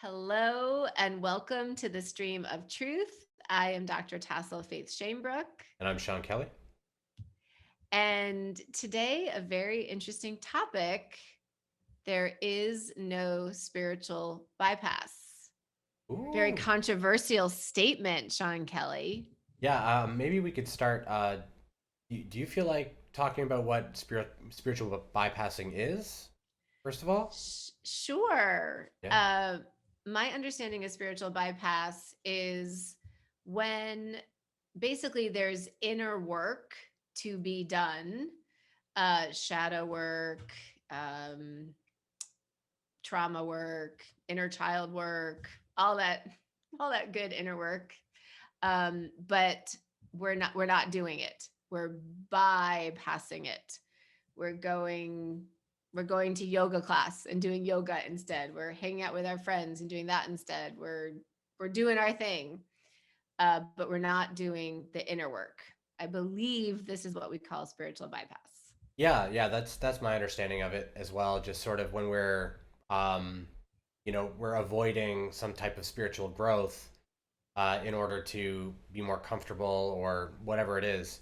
Hello and welcome to the Stream of Truth. I am Dr. Tassel Faith Shamebrook, And I'm Sean Kelly. and today a very interesting topic. There is no spiritual bypass. Very Ooh. controversial statement, Sean Kelly. Yeah, maybe we could start. Do you feel like talking about what spiritual bypassing is, first of all? Sure. Yeah. My understanding of spiritual bypass is when basically there's inner work to be done, shadow work, um, trauma work, inner child work, all that good inner work. But we're not doing it. We're bypassing it. We're going we're going to yoga class and doing yoga instead. We're hanging out with our friends and doing that instead. We're doing our thing, but we're not doing the inner work. I believe this is what we call spiritual bypass. Yeah, that's my understanding of it as well. Just sort of when um, we're avoiding some type of spiritual growth, in order to be more comfortable or whatever it is.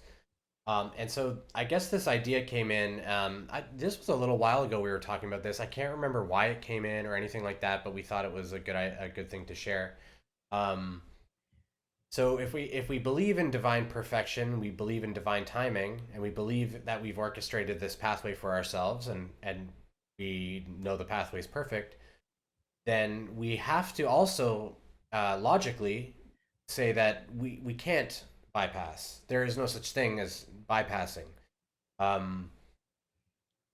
And so I guess this idea came in. This was a little while ago. We were talking about this. I can't remember why it came in or anything like that, but we thought it was a good thing to share. Um, so if we believe in divine perfection, we believe in divine timing, and we believe that we've orchestrated this pathway for ourselves, and we know the pathway is perfect, then we have to also logically say that we can't bypass. There is no such thing as bypassing. Um,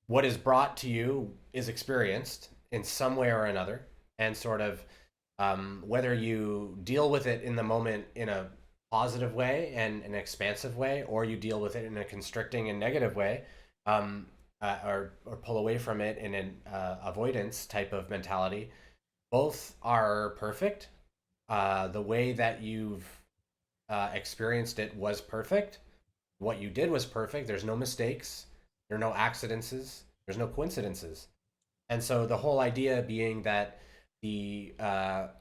what is brought to you is experienced in some way or another, and sort of whether you deal with it in the moment in a positive way and an expansive way, or you deal with it in a constricting and negative way, or pull away from it in an avoidance type of mentality. Both are perfect. The way that you've experienced it was perfect. What you did was perfect. There's no mistakes. There are no accidents. There's no coincidences. And so the whole idea being that the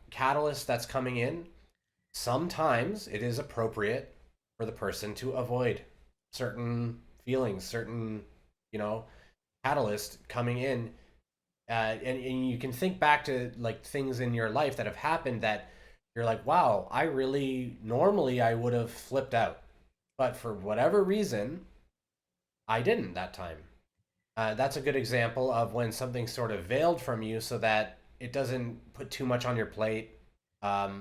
catalyst that's coming in, sometimes it is appropriate for the person to avoid certain feelings, certain, you know, catalyst coming in. And you can think back to like things in your life that have happened that you're like, wow, I really, normally I would have flipped out. But for whatever reason, I didn't that time. That's a good example of when something's sort of veiled from you so that it doesn't put too much on your plate,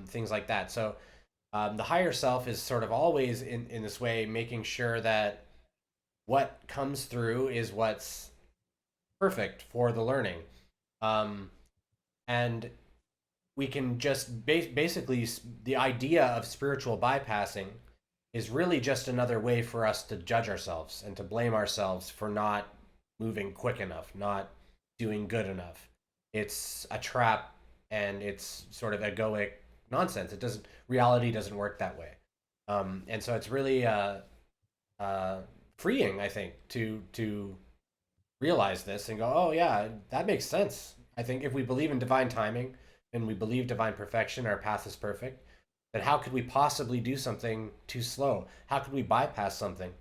things like that. So the higher self is sort of always in this way, making sure that what comes through is what's perfect for the learning. Um, and we can just basically, the idea of spiritual bypassing is really just another way for us to judge ourselves and to blame ourselves for not moving quick enough, not doing good enough. It's a trap, and it's sort of egoic nonsense. It doesn't Reality doesn't work that way. And so it's really uh, freeing, I think, to realize this and go, oh yeah, that makes sense. I think if we believe in divine timing and we believe divine perfection, our path is perfect, then how could we possibly do something too slow? How could we bypass something?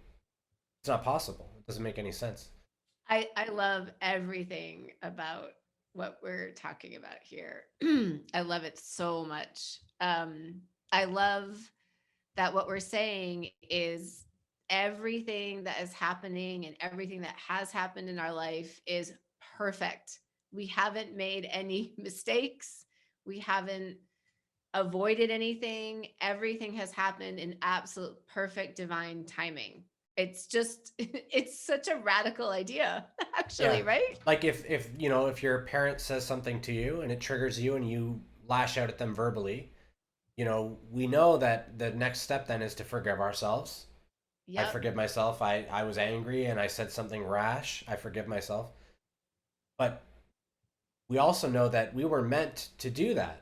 It's not possible. It doesn't make any sense. I love everything about what we're talking about here. I love it so much. I love that what we're saying is everything that is happening and everything that has happened in our life is perfect. We haven't made any mistakes. We haven't avoided anything. Everything has happened in absolute perfect divine timing. It's just, it's such a radical idea, Yeah. actually, right? Like if your parent says something to you and it triggers you and you lash out at them verbally, we know that the next step then is to forgive ourselves. I Yep. forgive myself. I was angry and I said something rash. I forgive myself. But we also know that we were meant to do that,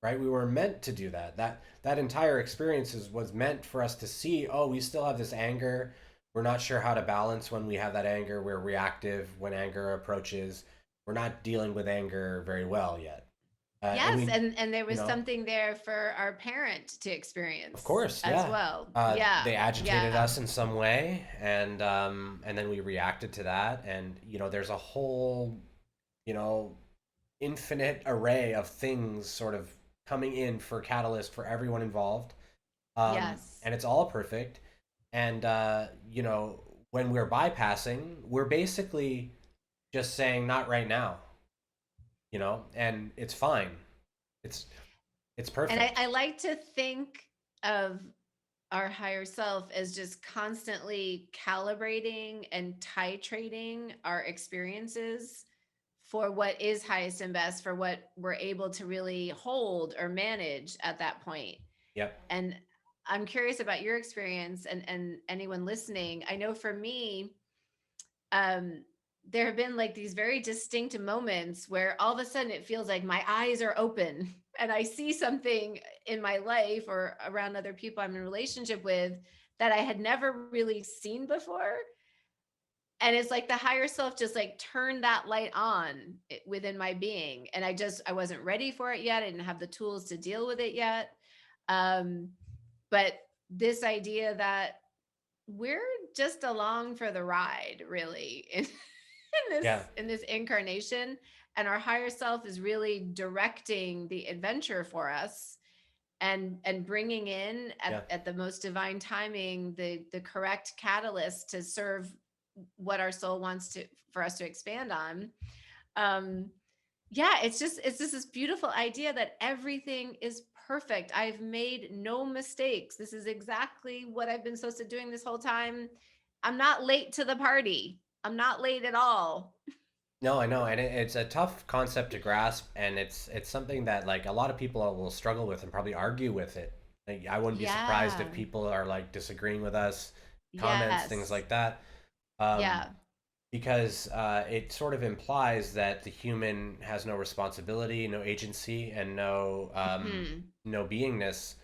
right? We were meant to do that. That entire experience was meant for us to see, oh, we still have this anger. We're not sure how to balance when we have that anger. We're reactive when anger approaches. We're not dealing with anger very well yet. And Yes, we, and there you was know, something there for our parent to of experience course, as yeah. well. Yeah. They agitated Yeah. us in some way, and then we reacted to that, and there's a whole, you know, infinite array of things sort of coming in for catalyst for everyone involved, Yes. and it's all perfect. And when we're bypassing, we're basically just saying not right now, and it's fine. It's it's And perfect. I like to think of our higher self as just constantly calibrating and titrating our experiences for what is highest and best, for what we're able to really hold or manage at that point. Yep. And I'm curious about your experience, and anyone listening. I know for me, um, there have been like these very distinct moments where all of a sudden it feels like my eyes are open and I see something in my life or around other people I'm in a relationship with that I had never really seen before. And it's like the higher self just like turned that light on within my being. And I wasn't ready for it yet. I didn't have the tools to deal with it yet. Um, but this idea that we're just along for the ride, really, Yeah. in this incarnation, and our higher self is really directing the adventure for us, and bringing in Yeah. at the most divine timing the correct catalyst to serve what our soul wants to for us to expand on. um yeah, it's just this beautiful idea that everything is perfect. I've made no mistakes. This is exactly what I've been supposed to doing this whole time. I'm not late to the party. I'm not late at all. No, I know, and it's a tough concept to grasp, and it's something that like a lot of people will struggle with and probably argue with it. Like, I wouldn't be surprised Yeah. if people are like disagreeing with us, comments, things Yes. like that, um, Yeah. because it sort of implies that the human has no responsibility, no agency, and Hmm. no beingness,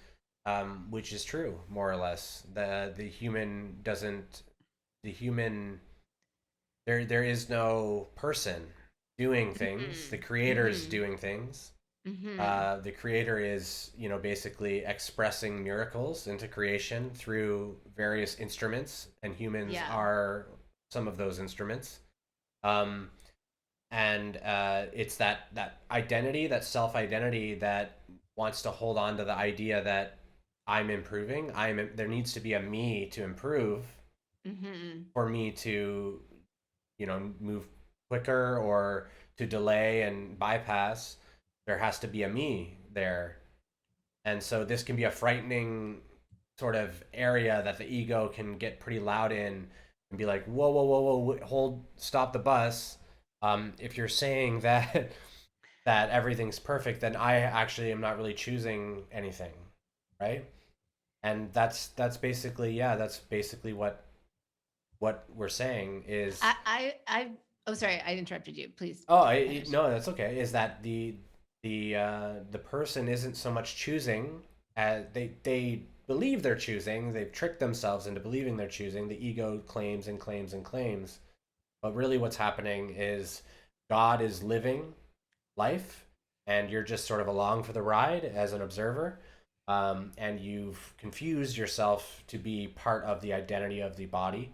which is true more or less. The human doesn't the human there is no person doing things. The Hmm. creator is Hmm. doing things. Hmm. The creator is, basically expressing miracles into creation through various instruments, and humans Yeah. are some of those instruments. Um, and it's that identity, that self identity, that wants to hold on to the idea that I'm improving. There needs to be a me to improve Hmm. for me to move quicker or to delay and bypass. There has to be a me there, and so this can be a frightening sort of area that the ego can get pretty loud in and be like, whoa, whoa, whoa, whoa, hold, stop the bus. If you're saying that that everything's perfect, then I actually am not really choosing anything, right? And that's basically, yeah, that's basically what we're saying is. I oh, sorry, I interrupted you. Please Oh, finish. no, that's okay. Is that the person isn't so much choosing as they believe they're choosing. They've tricked themselves into believing they're choosing. The ego claims and claims and claims, but really, what's happening is God is living life, and you're just sort of along for the ride as an observer. And you've confused yourself to be part of the identity of the body,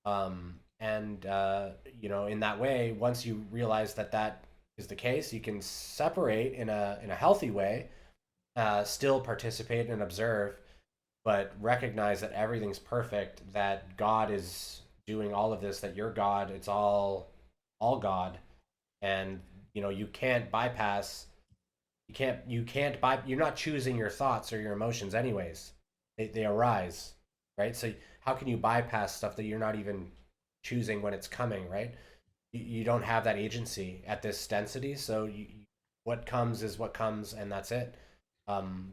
and in that way, once you realize that that is the case, you can separate in a healthy way, still participate and observe, but recognize that everything's perfect, that God is doing all of this, that you're God, it's all God. And you can't bypass, you're not choosing your thoughts or your emotions anyways. They arise, right? So how can you bypass stuff that you're not even choosing when it's coming, right? You don't have that agency at this density, so what comes is what comes, and that's it.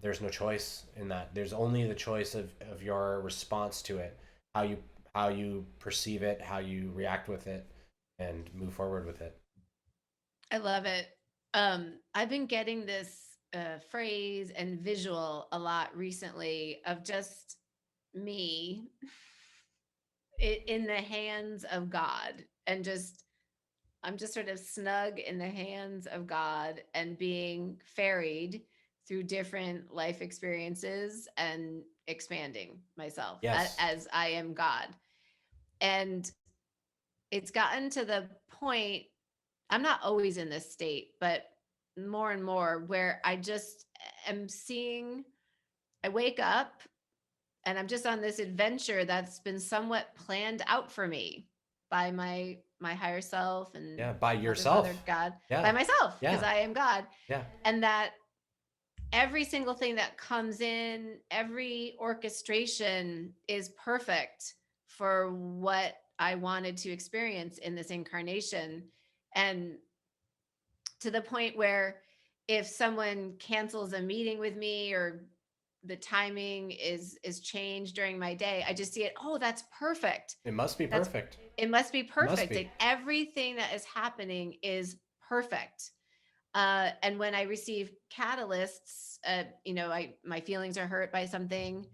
There's no choice in that. There's only the choice of your response to it, how you how you perceive it, how you react with it, and move forward with it. I love it. I've been getting this phrase and visual a lot recently of just me in the hands of God, and just I'm just sort of snug in the hands of God and being ferried through different life experiences and expanding myself Yes. as I am God. And it's gotten to the point, I'm not always in this state, but more and more where I just am seeing, I wake up and I'm just on this adventure that's been somewhat planned out for me by my higher self and Yeah. By Mother, Father, yourself. God, by Yeah. myself, because Yeah. I am God. Yeah. And that every single thing that comes in, every orchestration is perfect for what I wanted to experience in this incarnation. And to the point where if someone cancels a meeting with me or the timing is changed during my day, I just see it, oh, that's perfect. It must be That's perfect. it must be It must perfect. be. Like everything that is happening is perfect. And when I receive catalysts, my feelings are hurt by something,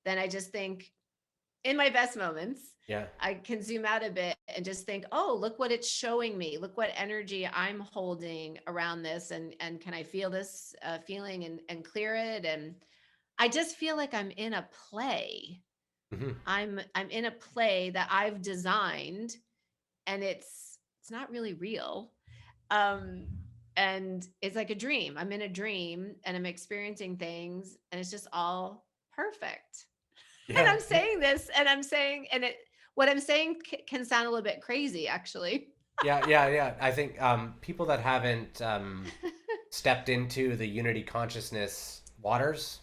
then I just think, in my best moments, Yeah. I can zoom out a bit and just think, oh, look what it's showing me. Look what energy I'm holding around this, and can I feel this feeling and clear it? And I just feel like I'm in a play. Hmm. I'm in a play that I've designed, and it's not really real. Um, and it's like a dream. I'm in a dream and I'm experiencing things, and it's just all perfect. And Yeah. I'm saying this, and I'm saying, and it, what I'm saying can sound a little bit crazy, actually. Yeah. Yeah. Yeah. I think people that haven't stepped into the unity consciousness waters,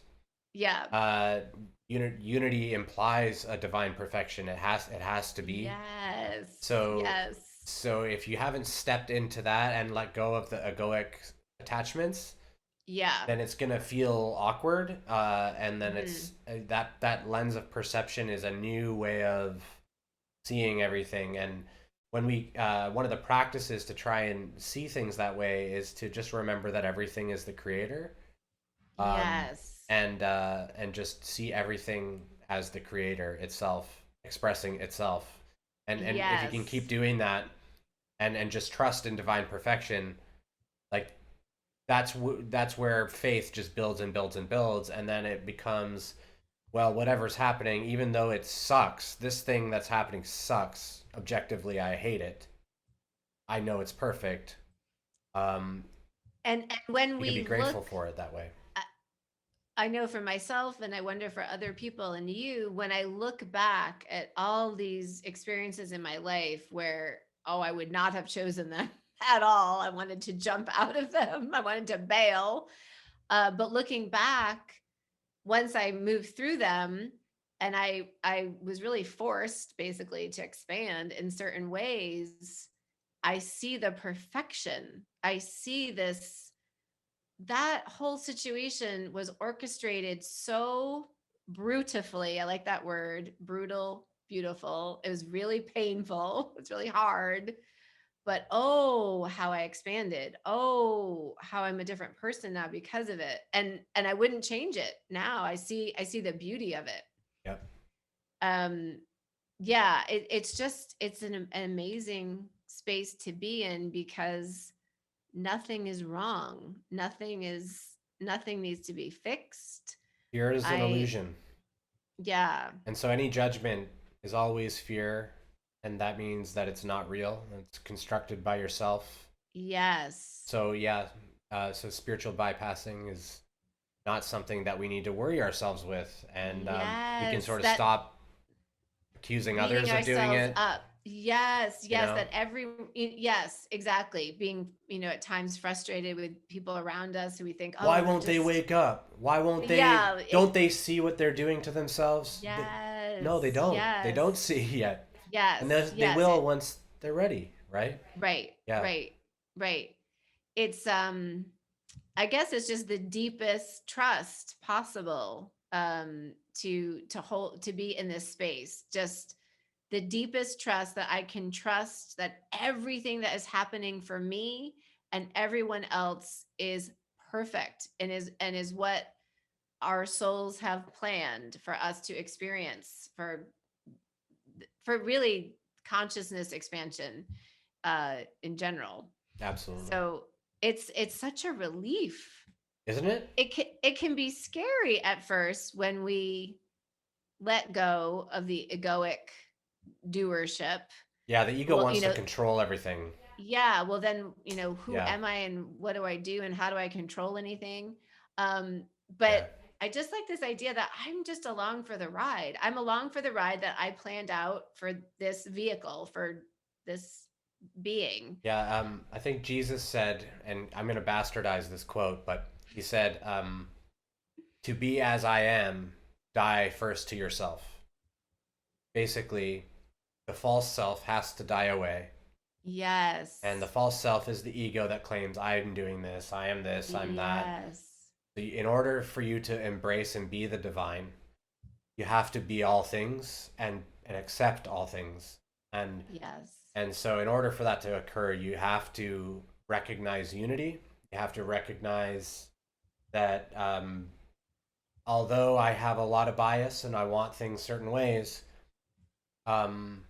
Yeah. uh, unity implies a divine perfection. It has to be. Yes. So Yes. so if you haven't stepped into that and let go of the egoic attachments, Yeah. then it's gonna feel awkward. And then Hmm. it's that lens of perception is a new way of seeing everything. And when we one of the practices to try and see things that way is to just remember that everything is the creator, um, Yes. and just see everything as the creator itself expressing itself. And if you can keep Yes. doing that and just trust in divine perfection, like that's where faith just builds and builds and builds, and then it becomes, well, whatever's happening, even though it sucks, this thing that's happening sucks objectively, I hate it, I know it's perfect. um And when you can we be grateful look, for it that way. I I know for myself, and I wonder for other people and you, when I look back at all these experiences in my life where, oh, I would not have chosen them at all. I wanted to jump out of them. I wanted to bail. But looking back, once I moved through them, and I was really forced basically to expand in certain ways, I see the perfection. I see this, that whole situation was orchestrated so brutifully. I like that word, brutal, beautiful. It was really painful. It's really hard, but oh, how I expanded. Oh, how I'm a different person now because of it. And I wouldn't change it. Now I see the beauty of it. Yep. Um yeah, it's just it's an amazing space to be in because nothing is wrong. Nothing needs to be fixed. Fear is an I illusion, yeah. and so any judgment is always fear, and that means that it's not real, it's constructed by yourself. Yes. So yeah, so spiritual bypassing is not something that we need to worry ourselves with, and we can Yes. sort of That stop accusing beating others of doing ourselves it. up. Yes, You yes, know, that yes, exactly. Being, at times frustrated with people around us who we think, why "Oh, they're won't they just." wake up? Why won't they? Yeah, Don't they see what they're doing to themselves? No, they yes. don't. They Yes. don't see yet, and Yes. they Yes. will once they're ready. Right? Right. Yeah. Right. Right. It's I guess it's just the deepest trust possible, to hold, to be in this space. Just the deepest trust that I can trust that everything that is happening for me and everyone else is perfect and is what our souls have planned for us to experience, for really consciousness expansion. in general. Absolutely. So it's such a relief. Isn't it? It can be scary at first when we let go of the egoic doership. Yeah, the ego Well, wants to control everything. yeah, well then, who Yeah. am I and what do I do and how do I control anything? Yeah. But I just like this idea that I'm just along for the ride. I'm along for the ride that I planned out for this vehicle, for this being. Yeah, I think Jesus said, and I'm going to bastardize this quote, but he said, "To be as I am, die first to yourself." Basically, the false self has to die away, and the Yes. false self is the ego that claims I'm doing this, I'm that. Yes. In order for you to embrace and be the divine, you have to be all things and accept all things, and Yes. and so in order for that to occur, you have to recognize unity. You have to recognize that although I have a lot of bias and I want things certain ways, um,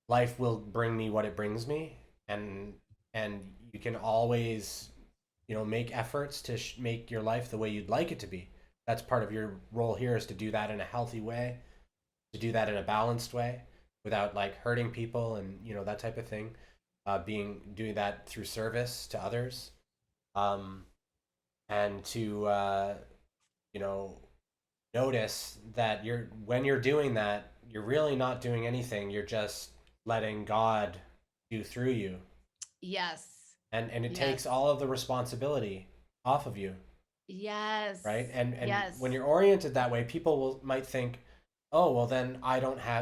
life will bring me what it brings me, and and you can always, make efforts to make your life the way you'd like it to be. That's part of your role here, is to do that in a healthy way, to do that in a balanced way, without like hurting people and that type of thing. Being doing that through service to others, um, and to you know notice that when you're doing that, you're really not doing anything. You're just letting God do through you, Yes. and it takes Yes. all of the responsibility off of you, right? Yes. And when Yes. you're oriented that way, people might think, oh well, then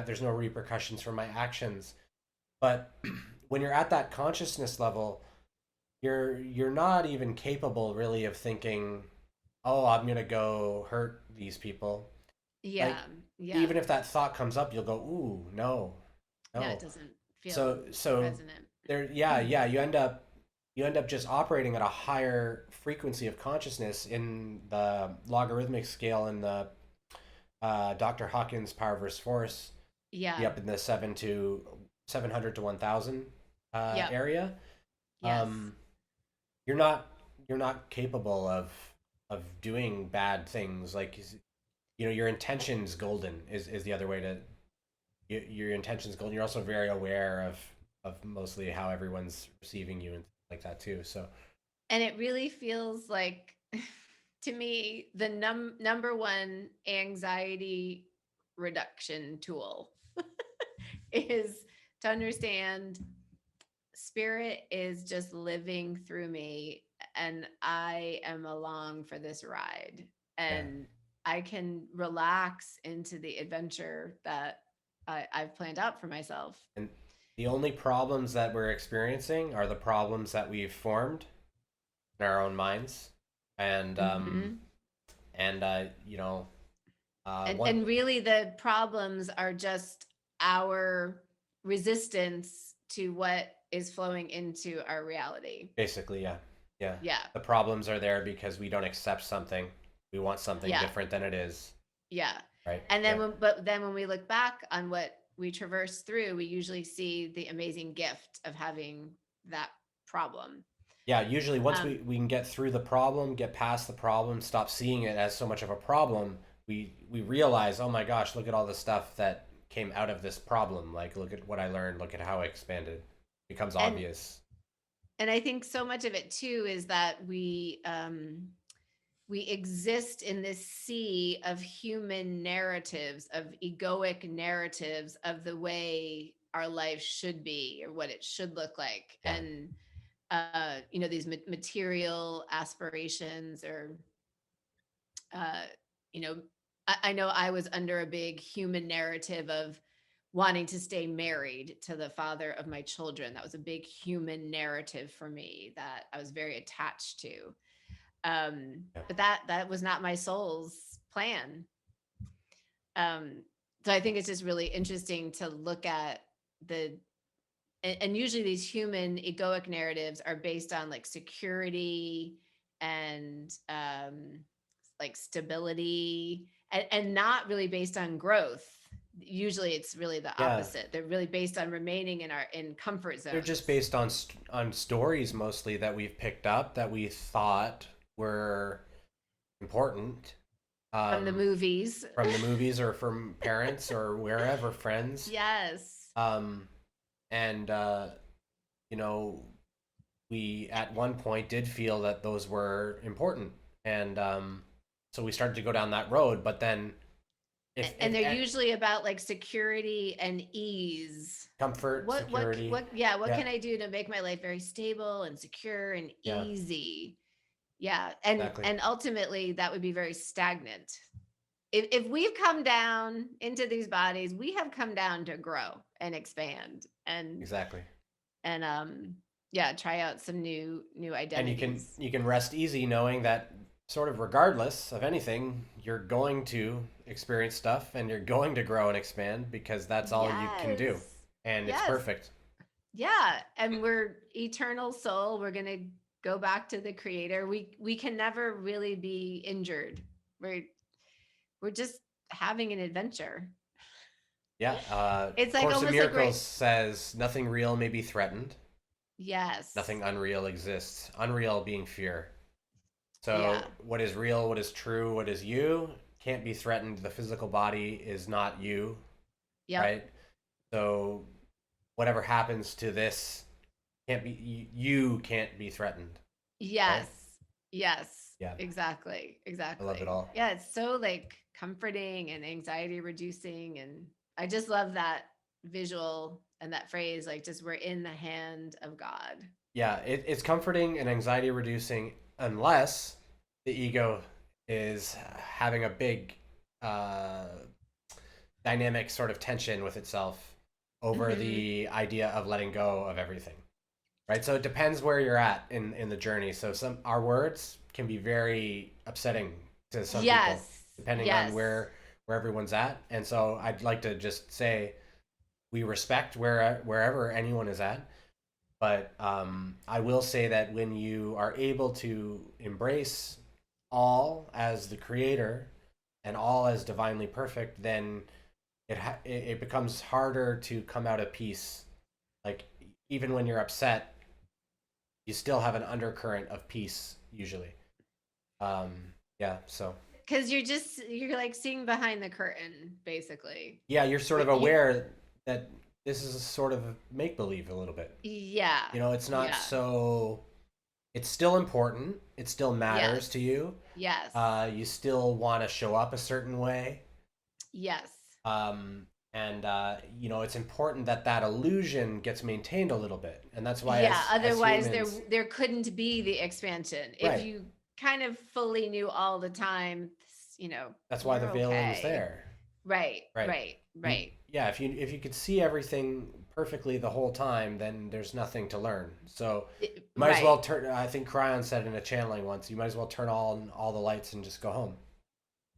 there's no repercussions for my actions. But when you're at that consciousness level, you're not even capable really of thinking, oh, I'm gonna go hurt these people. Yeah. Like, Yeah. even if that thought comes up, you'll go, ooh, no, Yeah, it no. doesn't feel So resonant. there, yeah, you end up just operating at a higher frequency of consciousness in the logarithmic scale in the Dr. Hawkins power versus force, be Yeah. up in the 700 to 1,000 Yep. area. Yes. Um, you're not capable of doing bad things. Like, your intention's golden is the other way to, your intention's golden. You're also very aware of mostly how everyone's receiving you and things like that too. So And it really feels like, to me, the number one anxiety reduction tool is to understand spirit is just living through me and I am along for this ride, yeah, and I can relax into the adventure that I've planned out for myself. and the only problems that we're experiencing are the problems that we've formed in our own minds, and Hmm. and and one, and really the problems are just our resistance to what is flowing into our reality. basically, yeah, yeah. Yeah. The problems are there because we don't accept something. We want something Yeah. different than it is, Yeah. right? And then Yeah, when we look back on what we traverse through, we usually see the amazing gift of having that problem. yeah. Usually, once Um, we can get through the problem, get past the problem, stop seeing it as so much of a problem, we realize, oh my gosh, look at all the stuff that came out of this problem. Like, look at what I learned. Look at how I expanded. It becomes and obvious. and I think so much of it too is that we exist in this sea of human narratives, of egoic narratives of the way our life should be or what it should look like. Yeah, And these material aspirations, or uh, you know, I know I was under a big human narrative of wanting to stay married to the father of my children. That was a big human narrative for me that I was very attached to. yeah, But that was not my soul's plan. So I think it's just really interesting to look at the and usually these human egoic narratives are based on like security and like stability, and not really based on growth. usually it's really the Yeah, opposite. They're really based on remaining in our in comfort they're just zones based on on stories mostly that we've picked up that we thought were important, from the um, movies. from the movies or from parents or wherever, friends. Yes. Um, and you know, we at one point did feel that those were important, and so we started to go down that road. But then, And if they're usually about like security and ease. comfort, security, Yeah, what yeah, can I do to make my life very stable and secure and yeah, easy? Yeah, exactly, and ultimately that would be very stagnant. If we've come down into these bodies, we have come down to grow and expand exactly. and yeah, try out some new And identities. you can rest easy knowing that sort of regardless of anything, you're going to experience stuff and you're going to grow and expand because that's all you can do, Yes. and it's Yes. perfect. Yeah, and we're eternal soul. We're going to go back to the creator. We can never really be injured. We're we're just having an adventure. Yeah. It's like Course in almost like we're Miracles says nothing real may be threatened, yes. nothing unreal exists. Unreal being fear. Yeah. So what is real, what is true, what is you can't be threatened. The physical body is not you, Yep. right? So whatever happens to this can't be, you can't be threatened, Yes. right? Yes. Yeah, Exactly. I love it Exactly. all. Yeah, it's so like comforting and anxiety reducing and I just love that visual and that phrase like just we're in the hand of God. Yeah, it's comforting and anxiety reducing unless the ego is having a big uh, dynamic sort of tension with itself over Mhm. the idea of letting go of everything, right? So it depends where you're at in the journey. So some our words can be very upsetting to some people Yes. depending on Yes. where everyone's at. And so I'd like to just say we respect wherever anyone is at, but I will say that when you are able to embrace all as the creator and all as divinely perfect, then it becomes harder to come out of peace. Like even when you're upset, you still have an undercurrent of peace usually. Um, yeah, so Cuz you're like seeing behind the curtain basically. yeah, you're sort of You aware that this is a sort of make believe a little bit. yeah. You know, it's not Yeah. so. It's still important. It still matters to Yes. you. Yes. You still want to show up a certain way. Yes. And you know, it's important that that illusion gets maintained a little bit, and that's why Yeah, as otherwise humans, there couldn't be the expansion. If right? you kind of fully knew all the time, That's why the you're veiling is okay. there, Right, right? right, right. Yeah, if you could see everything perfectly the whole time, then there's nothing to learn. So you might as well Right. turn. I think Cryon said in a channeling once, you might as well turn on all the lights and just go home.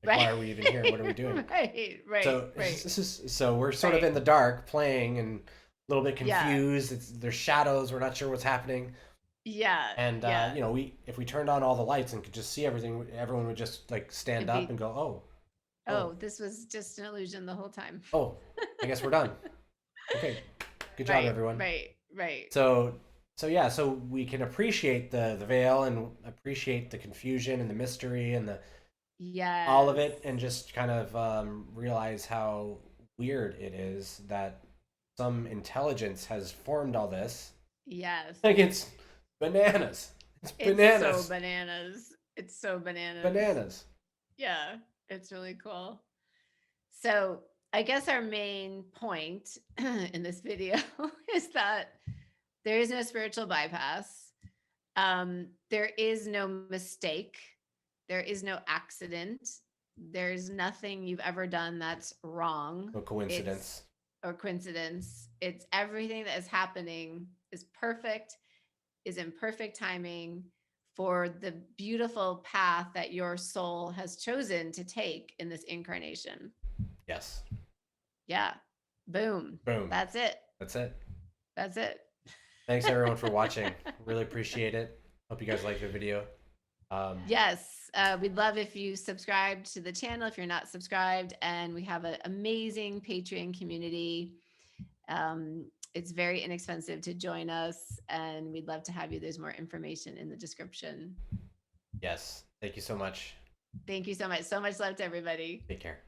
Like, Right. why are we even here? What are we doing? Right, right, So right, this is so we're sort of right. in the dark playing and a little bit Yeah. confused. There's shadows. We're not sure what's happening. Yeah, And yeah. you know, we if we turned on all the lights and could just see everything, everyone would just like stand It'd up be and go, "Oh, oh, oh, this was just an illusion the whole time. oh, I guess we're done." Okay, good job, Right, everyone. right, right. So yeah, so we can appreciate the veil and appreciate the confusion and the mystery and the all of Yes. it, and just kind of realize how weird it is that some intelligence has formed all this. Yes. Like it's bananas. It's It's so bananas. bananas. It's so bananas. Bananas. Yeah, it's really cool. So, I guess our main point in this video is that there is no spiritual bypass. There is no mistake. There is no accident. There's nothing you've ever done that's wrong. No It's coincidence. or coincidence. It's everything that is happening is perfect, is in perfect timing for the beautiful path that your soul has chosen to take in this incarnation. Yes. Yeah. Boom. Boom. That's it. That's it. That's it. Thanks everyone for watching. Really appreciate it. Hope you guys like the video. Yes, we'd love if you subscribe to the channel if you're not subscribed. And we have an amazing Patreon community. It's very inexpensive to join us, and we'd love to have you. There's more information in the description. Yes. Thank you so much. Thank you so much. So much love to everybody. Take care.